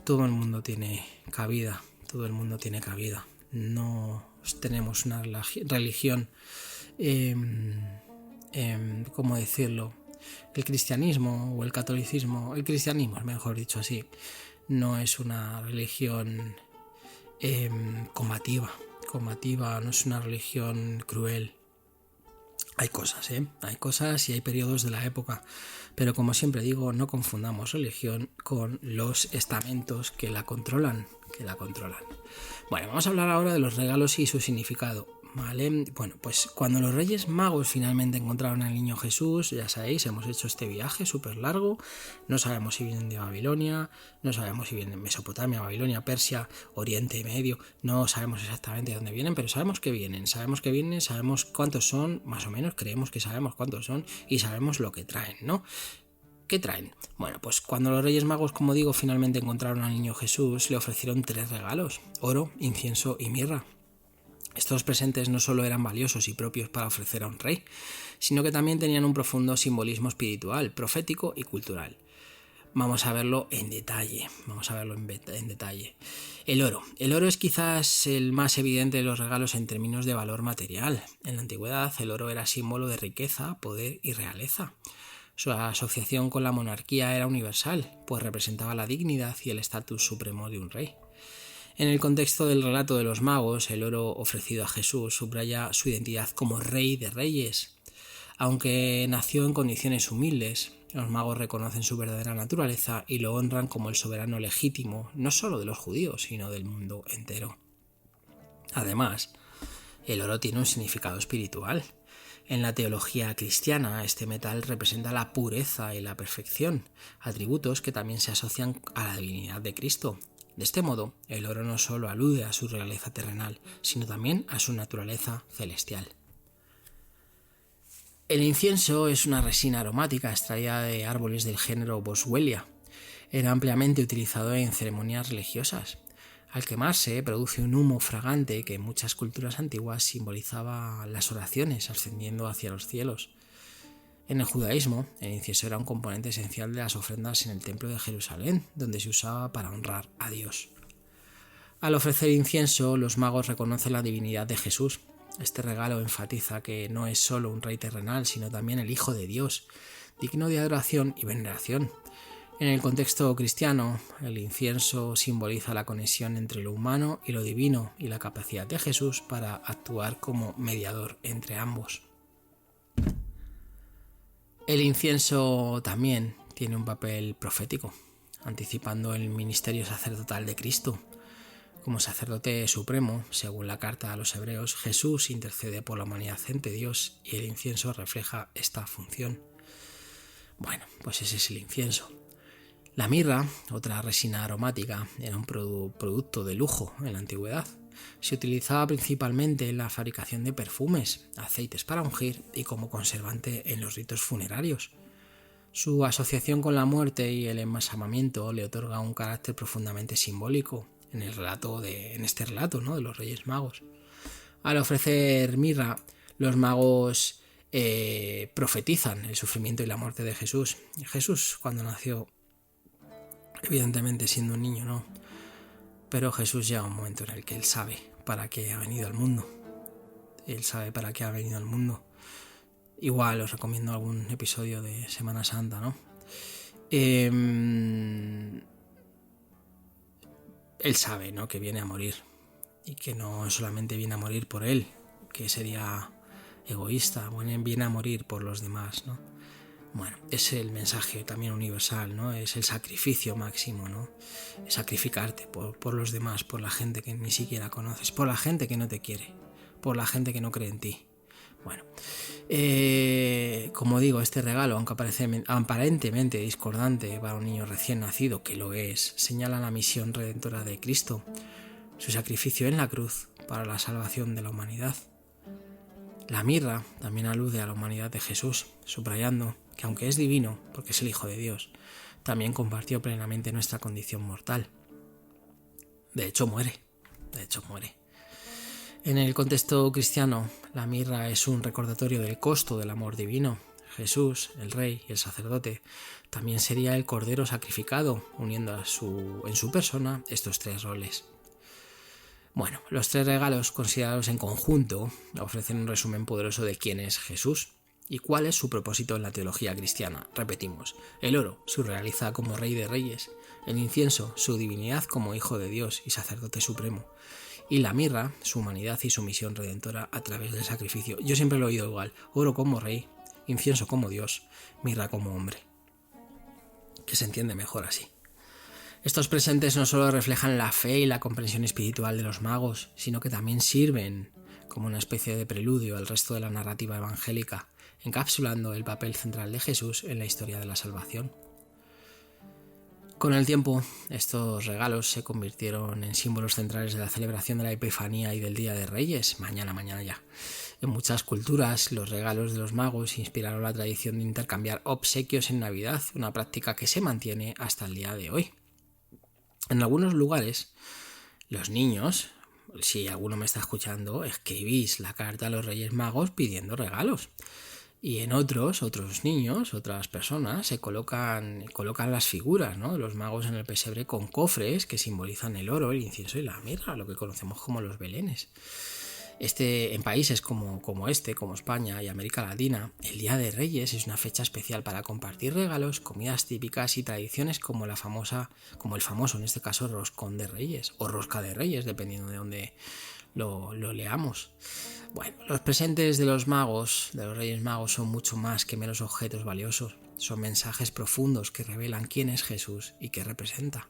Todo el mundo tiene cabida, no tenemos una religión, ¿cómo decirlo? El cristianismo o el catolicismo, el cristianismo, mejor dicho así, no es una religión combativa, no es una religión cruel. Hay cosas y hay periodos de la época, pero como siempre digo, no confundamos religión con los estamentos que la controlan. Bueno, vamos a hablar ahora de los regalos y su significado, ¿vale? Bueno, pues cuando los Reyes Magos finalmente encontraron al niño Jesús, ya sabéis, hemos hecho este viaje súper largo, no sabemos si vienen de Babilonia, no sabemos si vienen de Mesopotamia, Babilonia, Persia, Oriente Medio, no sabemos exactamente de dónde vienen, pero sabemos que vienen, sabemos cuántos son, más o menos creemos que sabemos cuántos son y sabemos lo que traen, ¿no? ¿Qué traen? Bueno, pues cuando los Reyes Magos, como digo, finalmente encontraron al niño Jesús, le ofrecieron 3 regalos: oro, incienso y mirra. Estos presentes no solo eran valiosos y propios para ofrecer a un rey, sino que también tenían un profundo simbolismo espiritual, profético y cultural. Vamos a verlo en detalle. El oro es quizás el más evidente de los regalos en términos de valor material. En la antigüedad, el oro era símbolo de riqueza, poder y realeza. Su asociación con la monarquía era universal, pues representaba la dignidad y el estatus supremo de un rey. En el contexto del relato de los magos, el oro ofrecido a Jesús subraya su identidad como Rey de Reyes. Aunque nació en condiciones humildes, los magos reconocen su verdadera naturaleza y lo honran como el soberano legítimo, no solo de los judíos, sino del mundo entero. Además, el oro tiene un significado espiritual. En la teología cristiana, este metal representa la pureza y la perfección, atributos que también se asocian a la divinidad de Cristo. De este modo, el oro no solo alude a su realeza terrenal, sino también a su naturaleza celestial. El incienso es una resina aromática extraída de árboles del género Boswellia. Era ampliamente utilizado en ceremonias religiosas. Al quemarse, produce un humo fragante que en muchas culturas antiguas simbolizaba las oraciones ascendiendo hacia los cielos. En el judaísmo, el incienso era un componente esencial de las ofrendas en el templo de Jerusalén, donde se usaba para honrar a Dios. Al ofrecer incienso, los magos reconocen la divinidad de Jesús. Este regalo enfatiza que no es solo un rey terrenal, sino también el Hijo de Dios, digno de adoración y veneración. En el contexto cristiano, el incienso simboliza la conexión entre lo humano y lo divino y la capacidad de Jesús para actuar como mediador entre ambos. El incienso también tiene un papel profético. anticipando el ministerio sacerdotal de Cristo. Como sacerdote supremo, según la carta a los Hebreos, Jesús intercede por la humanidad ante Dios y el incienso refleja esta función. Bueno, pues ese es el incienso. La mirra, otra resina aromática, era un producto de lujo en la antigüedad. Se utilizaba principalmente en la fabricación de perfumes, aceites para ungir y como conservante en los ritos funerarios. Su asociación con la muerte y el embalsamamiento le otorga un carácter profundamente simbólico en este relato, ¿no?, de los Reyes Magos. Al ofrecer mirra, los magos profetizan el sufrimiento y la muerte de Jesús. Jesús, cuando nació, evidentemente siendo un niño, ¿no? Pero Jesús llega un momento en el que él sabe para qué ha venido al mundo. Él sabe para qué ha venido al mundo. Igual os recomiendo algún episodio de Semana Santa, ¿no? Él sabe, ¿no?, que viene a morir y que no solamente viene a morir por él, que sería egoísta, viene a morir por los demás, ¿no? Bueno, es el mensaje también universal, ¿no? Es el sacrificio máximo, ¿no? Es sacrificarte por los demás, por la gente que ni siquiera conoces, por la gente que no te quiere, por la gente que no cree en ti. Bueno, como digo, este regalo, aunque aparentemente discordante para un niño recién nacido, que lo es, señala la misión redentora de Cristo, su sacrificio en la cruz para la salvación de la humanidad. La mirra también alude a la humanidad de Jesús, subrayando que aunque es divino, porque es el Hijo de Dios, también compartió plenamente nuestra condición mortal. De hecho muere. En el contexto cristiano, la mirra es un recordatorio del costo del amor divino. Jesús, el Rey y el sacerdote, también sería el Cordero sacrificado, uniendo en su persona estos tres roles. Bueno, los tres regalos considerados en conjunto ofrecen un resumen poderoso de quién es Jesús y cuál es su propósito en la teología cristiana. Repetimos, el oro, su realeza como Rey de Reyes, el incienso, su divinidad como Hijo de Dios y sacerdote supremo, y la mirra, su humanidad y su misión redentora a través del sacrificio. Yo siempre lo he oído igual, oro como Rey, incienso como Dios, mirra como hombre, que se entiende mejor así. Estos presentes no solo reflejan la fe y la comprensión espiritual de los magos, sino que también sirven como una especie de preludio al resto de la narrativa evangélica, encapsulando el papel central de Jesús en la historia de la salvación. Con el tiempo, estos regalos se convirtieron en símbolos centrales de la celebración de la Epifanía y del Día de Reyes, mañana ya. En muchas culturas, los regalos de los magos inspiraron la tradición de intercambiar obsequios en Navidad, una práctica que se mantiene hasta el día de hoy. En algunos lugares, los niños, si alguno me está escuchando, escribís la carta a los Reyes Magos pidiendo regalos. Y en otros niños, otras personas, se colocan las figuras, ¿no?, de los magos en el pesebre con cofres que simbolizan el oro, el incienso y la mirra, lo que conocemos como los belenes. En países como España y América Latina, el Día de Reyes es una fecha especial para compartir regalos, comidas típicas y tradiciones como el famoso, en este caso, roscón de Reyes o rosca de Reyes, dependiendo de dónde lo leamos. Bueno, los presentes de los Reyes Magos, son mucho más que meros objetos valiosos. Son mensajes profundos que revelan quién es Jesús y qué representa.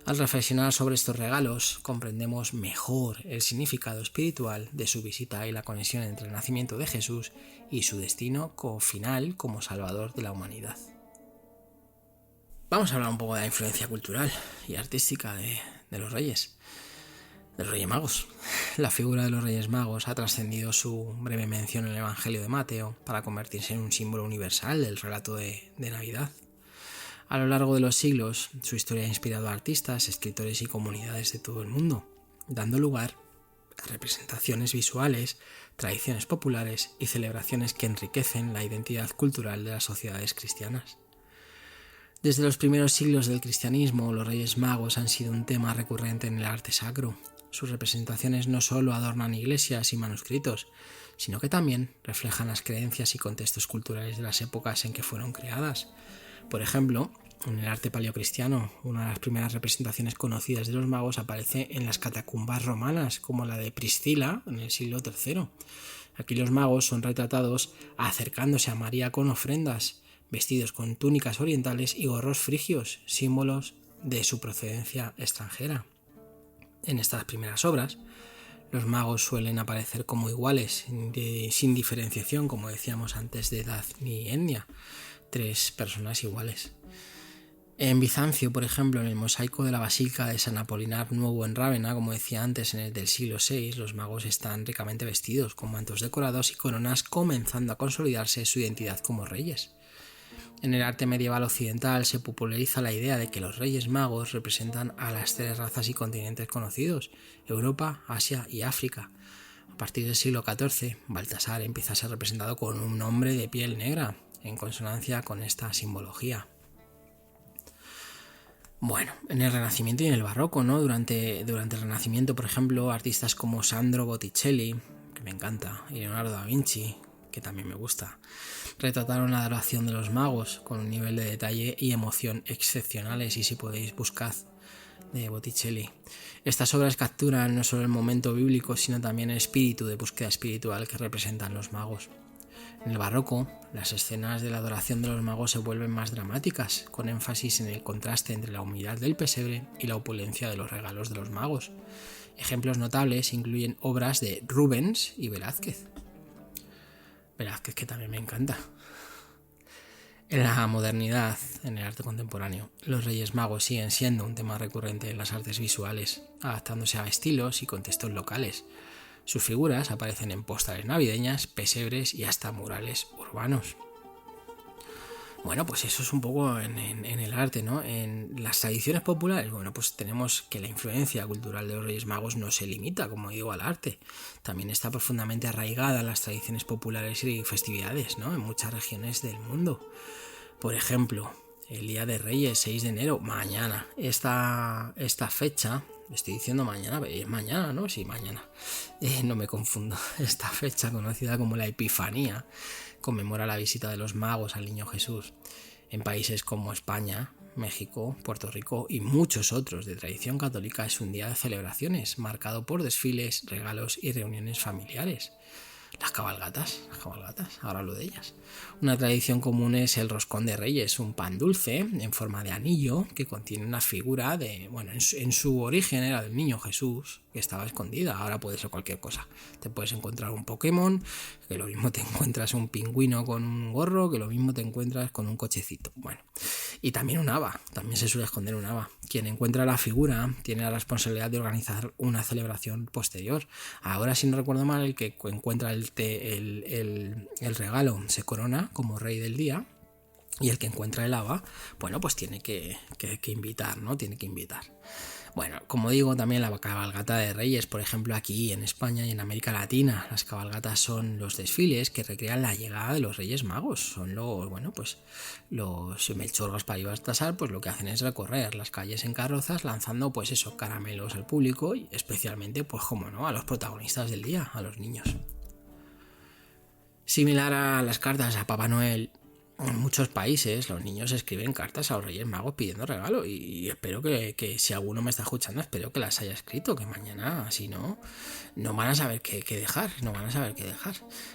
Al reflexionar sobre estos regalos, comprendemos mejor el significado espiritual de su visita y la conexión entre el nacimiento de Jesús y su destino final como Salvador de la humanidad. Vamos a hablar un poco de la influencia cultural y artística de los Reyes Magos. La figura de los Reyes Magos ha trascendido su breve mención en el Evangelio de Mateo para convertirse en un símbolo universal del relato de Navidad. A lo largo de los siglos, su historia ha inspirado a artistas, escritores y comunidades de todo el mundo, dando lugar a representaciones visuales, tradiciones populares y celebraciones que enriquecen la identidad cultural de las sociedades cristianas. Desde los primeros siglos del cristianismo, los Reyes Magos han sido un tema recurrente en el arte sacro. Sus representaciones no solo adornan iglesias y manuscritos, sino que también reflejan las creencias y contextos culturales de las épocas en que fueron creadas. Por ejemplo, en el arte paleocristiano, una de las primeras representaciones conocidas de los magos aparece en las catacumbas romanas, como la de Priscila en el siglo III. Aquí los magos son retratados acercándose a María con ofrendas, vestidos con túnicas orientales y gorros frigios, símbolos de su procedencia extranjera. En estas primeras obras, los magos suelen aparecer como iguales, sin diferenciación, como decíamos antes, de edad ni etnia, 3 personas iguales. En Bizancio, por ejemplo, en el mosaico de la Basílica de San Apolinar Nuevo en Rávena, como decía antes, en el del siglo VI, los magos están ricamente vestidos, con mantos decorados y coronas, comenzando a consolidarse su identidad como reyes. En el arte medieval occidental se populariza la idea de que los reyes magos representan a las 3 razas y continentes conocidos, Europa, Asia y África. A partir del siglo XIV, Baltasar empieza a ser representado con un hombre de piel negra, en consonancia con esta simbología. Bueno, en el Renacimiento y en el Barroco, ¿no? Durante el Renacimiento, por ejemplo, artistas como Sandro Botticelli, que me encanta, y Leonardo da Vinci, que también me gusta, retrataron la adoración de los magos con un nivel de detalle y emoción excepcionales, y si podéis buscad de Botticelli. Estas obras capturan no solo el momento bíblico, sino también el espíritu de búsqueda espiritual que representan los magos. En el Barroco, las escenas de la adoración de los magos se vuelven más dramáticas, con énfasis en el contraste entre la humildad del pesebre y la opulencia de los regalos de los magos. Ejemplos notables incluyen obras de Rubens y Velázquez. Velázquez, que también me encanta. En la modernidad, en el arte contemporáneo, los Reyes Magos siguen siendo un tema recurrente en las artes visuales, adaptándose a estilos y contextos locales. Sus figuras aparecen en postales navideñas, pesebres y hasta murales urbanos. Bueno, pues eso es un poco en el arte, ¿no? En las tradiciones populares, bueno, pues tenemos que la influencia cultural de los Reyes Magos no se limita, como digo, al arte. También está profundamente arraigada en las tradiciones populares y festividades, ¿no? En muchas regiones del mundo. Por ejemplo, el Día de Reyes, 6 de enero, mañana. Esta fecha, estoy diciendo mañana, es mañana, ¿no? Sí, mañana. No me confundo. Esta fecha, conocida como la Epifanía, conmemora la visita de los magos al Niño Jesús. En países como España, México, Puerto Rico y muchos otros de tradición católica es un día de celebraciones, marcado por desfiles, regalos y reuniones familiares. Las cabalgatas, ahora hablo de ellas. Una tradición común es el roscón de Reyes, un pan dulce en forma de anillo que contiene una figura de, bueno, en su origen era del Niño Jesús, que estaba escondida, ahora puede ser cualquier cosa. Te puedes encontrar un Pokémon, que lo mismo te encuentras un pingüino con un gorro, que lo mismo te encuentras con un cochecito. Bueno, y también un haba, también se suele esconder un haba. Quien encuentra la figura tiene la responsabilidad de organizar una celebración posterior. Ahora, si no recuerdo mal, el que encuentra el regalo se corona como rey del día, y el que encuentra el haba, bueno, pues tiene que invitar, ¿no? Tiene que invitar. Bueno, como digo, también la cabalgata de Reyes, por ejemplo, aquí en España y en América Latina, las cabalgatas son los desfiles que recrean la llegada de los Reyes Magos. Son los Melchor, Gaspar y Baltasar, pues lo que hacen es recorrer las calles en carrozas lanzando, pues eso, caramelos al público y especialmente, pues como no, a los protagonistas del día, a los niños. Similar a las cartas a Papá Noel, en muchos países los niños escriben cartas a los Reyes Magos pidiendo regalo, y espero que si alguno me está escuchando, espero que las haya escrito, que mañana, si no van a saber qué dejar,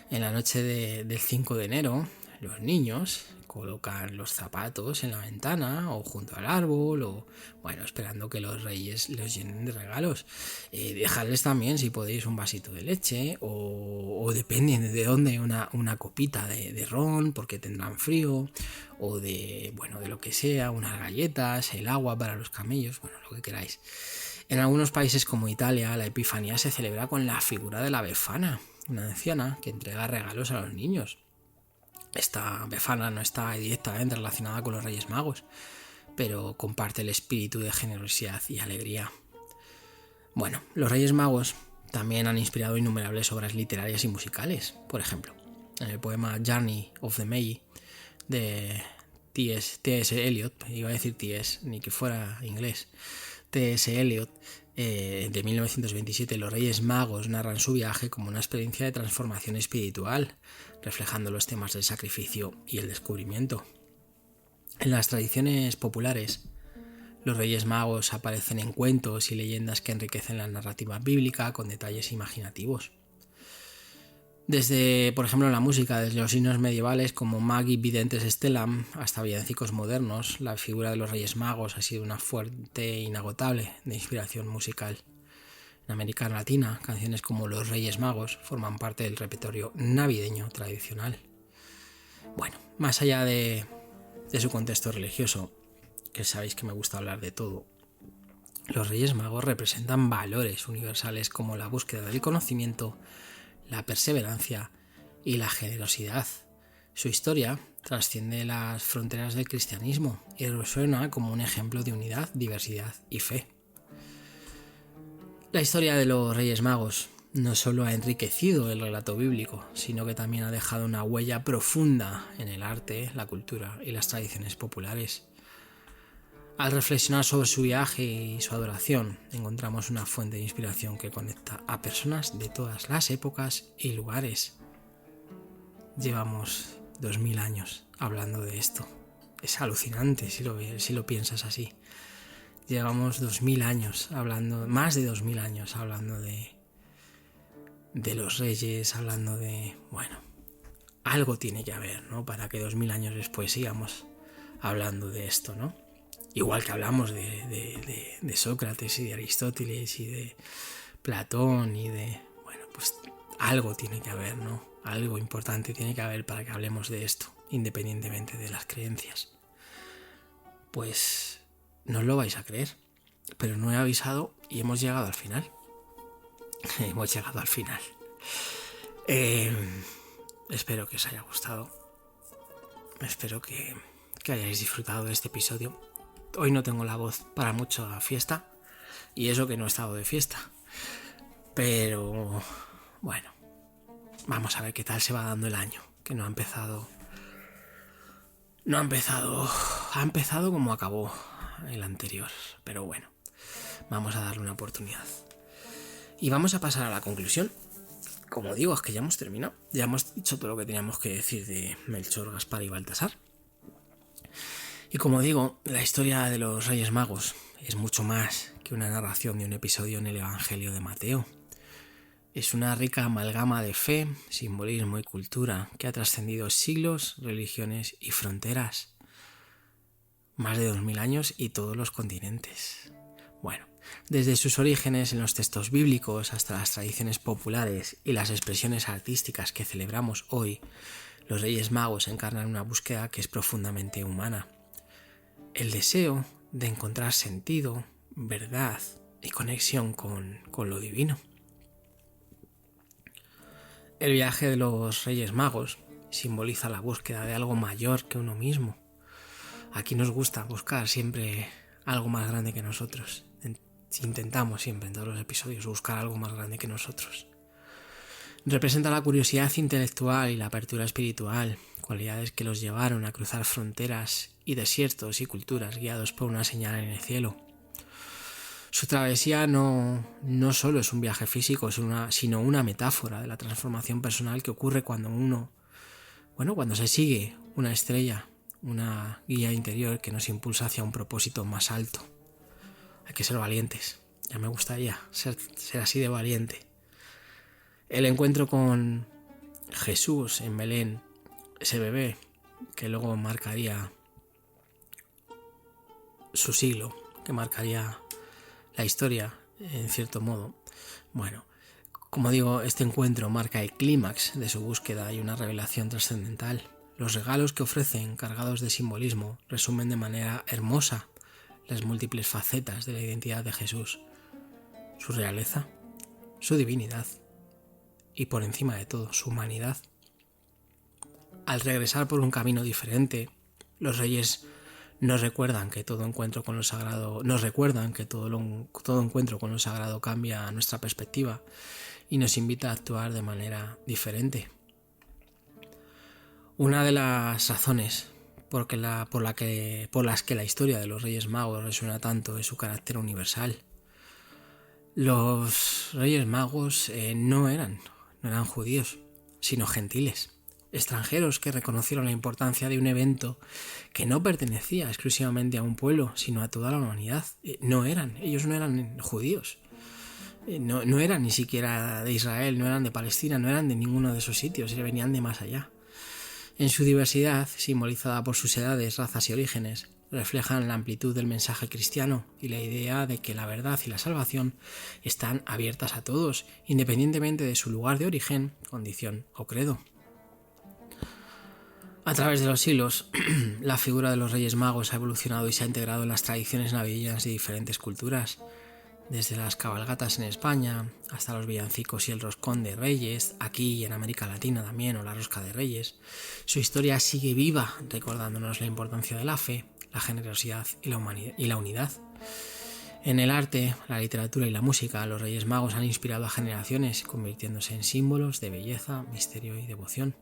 En la noche del 5 de enero, los niños colocan los zapatos en la ventana o junto al árbol, o bueno, esperando que los reyes los llenen de regalos. Dejadles también, si podéis, un vasito de leche o dependiendo de dónde, una copita de ron, porque tendrán frío, o de lo que sea, unas galletas, el agua para los camellos, bueno, lo que queráis. En algunos países como Italia, la Epifanía se celebra con la figura de la Befana, una anciana que entrega regalos a los niños. Esta Befana no está directamente relacionada con los Reyes Magos, pero comparte el espíritu de generosidad y alegría. Bueno, los Reyes Magos también han inspirado innumerables obras literarias y musicales. Por ejemplo, en el poema Journey of the Magi de T.S. Eliot, iba a decir T.S., ni que fuera inglés, T.S. Eliot, de 1927, los Reyes Magos narran su viaje como una experiencia de transformación espiritual, reflejando los temas del sacrificio y el descubrimiento. En las tradiciones populares, los Reyes Magos aparecen en cuentos y leyendas que enriquecen la narrativa bíblica con detalles imaginativos. Desde, por ejemplo, la música, desde los himnos medievales como Magi Videntes Stellam hasta villancicos modernos, la figura de los Reyes Magos ha sido una fuente inagotable de inspiración musical. En América Latina, canciones como Los Reyes Magos forman parte del repertorio navideño tradicional. Bueno, más allá de su contexto religioso, que sabéis que me gusta hablar de todo, los Reyes Magos representan valores universales como la búsqueda del conocimiento, la perseverancia y la generosidad. Su historia trasciende las fronteras del cristianismo y resuena como un ejemplo de unidad, diversidad y fe. La historia de los Reyes Magos no solo ha enriquecido el relato bíblico, sino que también ha dejado una huella profunda en el arte, la cultura y las tradiciones populares. Al reflexionar sobre su viaje y su adoración, encontramos una fuente de inspiración que conecta a personas de todas las épocas y lugares. Llevamos 2000 años hablando de esto. Es alucinante si lo piensas así. Llevamos 2000 años hablando, más de 2000 años hablando de los reyes, hablando de... Bueno, algo tiene que haber, ¿no? Para que 2000 años después sigamos hablando de esto, ¿no? Igual que hablamos de Sócrates y de Aristóteles y de Platón y de... Bueno, pues algo tiene que haber, ¿no? Algo importante tiene que haber para que hablemos de esto, independientemente de las creencias. Pues no os lo vais a creer, pero no he avisado y hemos llegado al final. Hemos llegado al final. Espero que os haya gustado. Espero que hayáis disfrutado de este episodio. Hoy no tengo la voz para mucha fiesta, y eso que no he estado de fiesta. Pero bueno, vamos a ver qué tal se va dando el año, que ha empezado como acabó el anterior, pero bueno, vamos a darle una oportunidad. Y vamos a pasar a la conclusión. Como digo, es que ya hemos terminado, ya hemos dicho todo lo que teníamos que decir de Melchor, Gaspar y Baltasar. Y como digo, la historia de los Reyes Magos es mucho más que una narración de un episodio en el Evangelio de Mateo. Es una rica amalgama de fe, simbolismo y cultura que ha trascendido siglos, religiones y fronteras. Más de 2000 años y todos los continentes. Bueno, desde sus orígenes en los textos bíblicos hasta las tradiciones populares y las expresiones artísticas que celebramos hoy, los Reyes Magos encarnan una búsqueda que es profundamente humana. El deseo de encontrar sentido, verdad y conexión con lo divino. El viaje de los Reyes Magos simboliza la búsqueda de algo mayor que uno mismo. Aquí nos gusta buscar siempre algo más grande que nosotros. Intentamos siempre en todos los episodios buscar algo más grande que nosotros. Representa la curiosidad intelectual y la apertura espiritual, cualidades que los llevaron a cruzar fronteras y desiertos y culturas guiados por una señal en el cielo. Su travesía no solo es un viaje físico, sino una metáfora de la transformación personal que ocurre cuando cuando se sigue una estrella, una guía interior que nos impulsa hacia un propósito más alto. Hay que ser valientes. Ya me gustaría ser así de valiente. El encuentro con Jesús en Belén, ese bebé que luego marcaría su siglo, que marcaría la historia en cierto modo. Bueno, como digo, este encuentro marca el clímax de su búsqueda y una revelación trascendental. Los regalos que ofrecen, cargados de simbolismo, resumen de manera hermosa las múltiples facetas de la identidad de Jesús, su realeza, su divinidad y por encima de todo su humanidad. Al regresar por un camino diferente, los reyes nos recuerdan que todo encuentro con lo sagrado cambia nuestra perspectiva y nos invita a actuar de manera diferente. Una de las razones por las que la historia de los Reyes Magos resuena tanto es su carácter universal. Los Reyes Magos no eran judíos, sino gentiles, extranjeros que reconocieron la importancia de un evento que no pertenecía exclusivamente a un pueblo, sino a toda la humanidad. Ellos no eran judíos. no eran ni siquiera de Israel, no eran de Palestina, no eran de ninguno de esos sitios, venían de más allá. En su diversidad, simbolizada por sus edades, razas y orígenes, reflejan la amplitud del mensaje cristiano y la idea de que la verdad y la salvación están abiertas a todos, independientemente de su lugar de origen, condición o credo. A través de los siglos, la figura de los Reyes Magos ha evolucionado y se ha integrado en las tradiciones navideñas de diferentes culturas, desde las cabalgatas en España hasta los villancicos y el roscón de Reyes, aquí y en América Latina también, o la rosca de Reyes. Su historia sigue viva, recordándonos la importancia de la fe, la generosidad y la unidad. En el arte, la literatura y la música, los Reyes Magos han inspirado a generaciones, convirtiéndose en símbolos de belleza, misterio y devoción.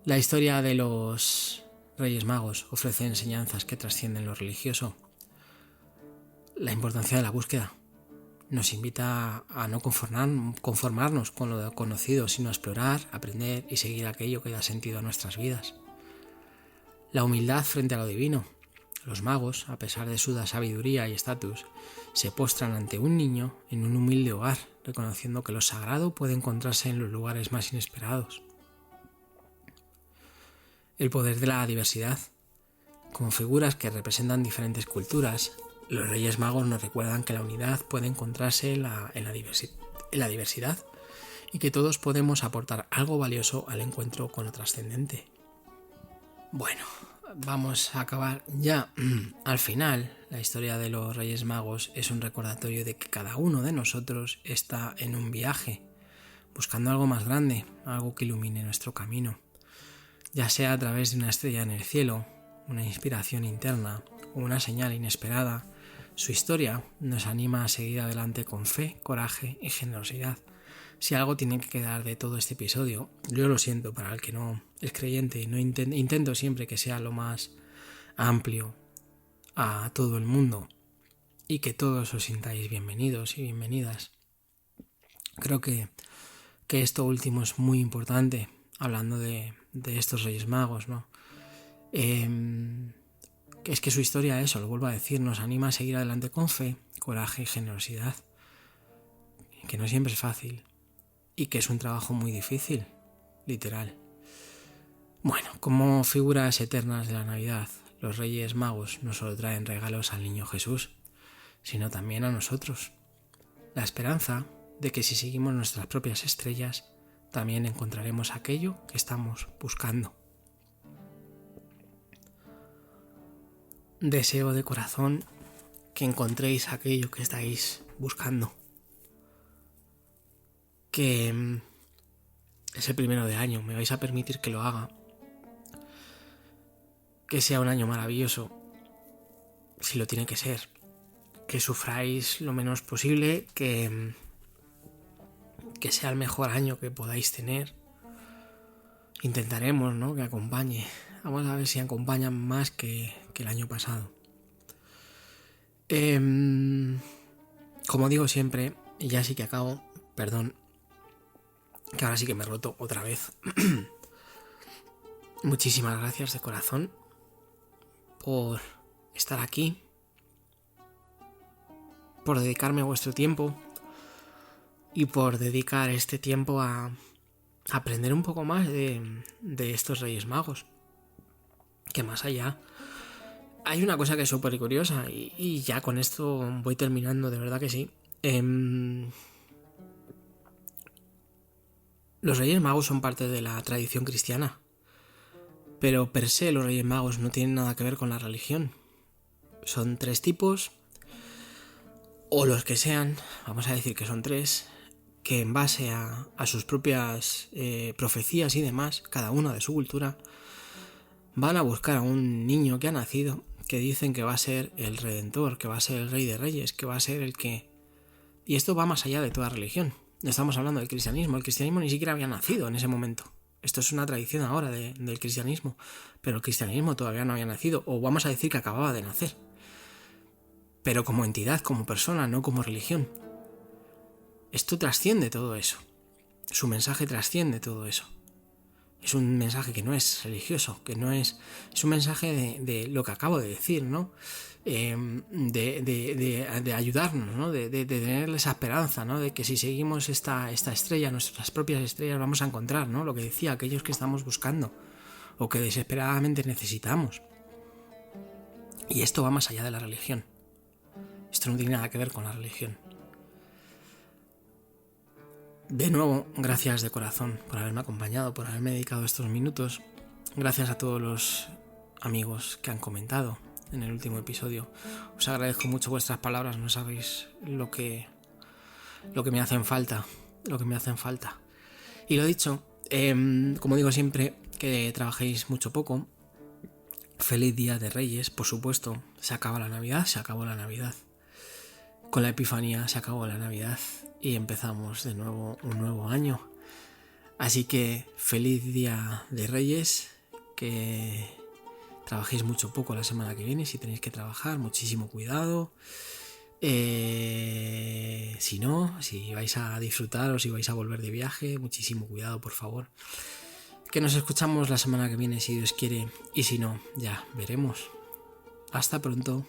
La historia de los Reyes Magos ofrece enseñanzas que trascienden lo religioso. La importancia de la búsqueda nos invita a no conformarnos con lo conocido, sino a explorar, aprender y seguir aquello que da sentido a nuestras vidas. La humildad frente a lo divino. Los magos, a pesar de su sabiduría y estatus, se postran ante un niño en un humilde hogar, reconociendo que lo sagrado puede encontrarse en los lugares más inesperados. El poder de la diversidad. Como figuras que representan diferentes culturas, los Reyes Magos nos recuerdan que la unidad puede encontrarse en la diversidad y que todos podemos aportar algo valioso al encuentro con lo trascendente. Bueno, vamos a acabar ya al final. La historia de los Reyes Magos es un recordatorio de que cada uno de nosotros está en un viaje, buscando algo más grande, algo que ilumine nuestro camino, ya sea a través de una estrella en el cielo, una inspiración interna o una señal inesperada. Su historia nos anima a seguir adelante con fe, coraje y generosidad. Si algo tiene que quedar de todo este episodio, yo lo siento para el que no es creyente, intento siempre que sea lo más amplio a todo el mundo y que todos os sintáis bienvenidos y bienvenidas. Creo que esto último es muy importante, hablando de estos Reyes Magos, ¿no? Es que su historia, eso, lo vuelvo a decir, nos anima a seguir adelante con fe, coraje y generosidad, que no siempre es fácil y que es un trabajo muy difícil, literal. Bueno, como figuras eternas de la Navidad, los Reyes Magos no solo traen regalos al niño Jesús, sino también a nosotros. La esperanza de que si seguimos nuestras propias estrellas, también encontraremos aquello que estamos buscando. Deseo de corazón que encontréis aquello que estáis buscando. Que es el primero de año, me vais a permitir que lo haga. Que sea un año maravilloso, si lo tiene que ser. Que sufráis lo menos posible, que sea el mejor año que podáis tener. Intentaremos, ¿no?, que acompañe. Vamos a ver si acompañan más que el año pasado. Como digo siempre, y ya sí que acabo, perdón, que ahora sí que me he roto otra vez. Muchísimas gracias de corazón por estar aquí, por dedicarme vuestro tiempo y por dedicar este tiempo a aprender un poco más de estos Reyes Magos. Que más allá hay una cosa que es súper curiosa y ya con esto voy terminando, de verdad que sí. Los Reyes Magos son parte de la tradición cristiana, pero per se los Reyes Magos no tienen nada que ver con la religión. Son 3 tipos, o los que sean, vamos a decir que son 3, que en base a sus propias profecías y demás, cada uno de su cultura, van a buscar a un niño que ha nacido, que dicen que va a ser el Redentor, que va a ser el Rey de Reyes, que va a ser el que... Y esto va más allá de toda religión. No estamos hablando del cristianismo. El cristianismo ni siquiera había nacido en ese momento. Esto es una tradición ahora del cristianismo. Pero el cristianismo todavía no había nacido. O vamos a decir que acababa de nacer. Pero como entidad, como persona, no como religión. Esto trasciende todo eso. Su mensaje trasciende todo eso. Es un mensaje que no es religioso, que no es un mensaje de lo que acabo de decir, ¿no? De ayudarnos, ¿no? De tener esa esperanza, ¿no? De que si seguimos esta estrella, nuestras propias estrellas, vamos a encontrar, ¿no? Lo que decía, aquellos que estamos buscando o que desesperadamente necesitamos. Y esto va más allá de la religión. Esto no tiene nada que ver con la religión. De nuevo, gracias de corazón por haberme acompañado, por haberme dedicado estos minutos. Gracias a todos los amigos que han comentado en el último episodio. Os agradezco mucho vuestras palabras, no sabéis lo que me hacen falta, Y lo dicho, como digo siempre, que trabajéis mucho poco. Feliz Día de Reyes, por supuesto. Se acabó la Navidad. Con la Epifanía se acabó la Navidad y empezamos de nuevo un nuevo año. Así que feliz Día de Reyes, que trabajéis mucho poco la semana que viene. Si tenéis que trabajar, muchísimo cuidado. Si vais a disfrutar o si vais a volver de viaje, muchísimo cuidado, por favor. Que nos escuchamos la semana que viene, si Dios quiere, y si no, ya veremos. Hasta pronto.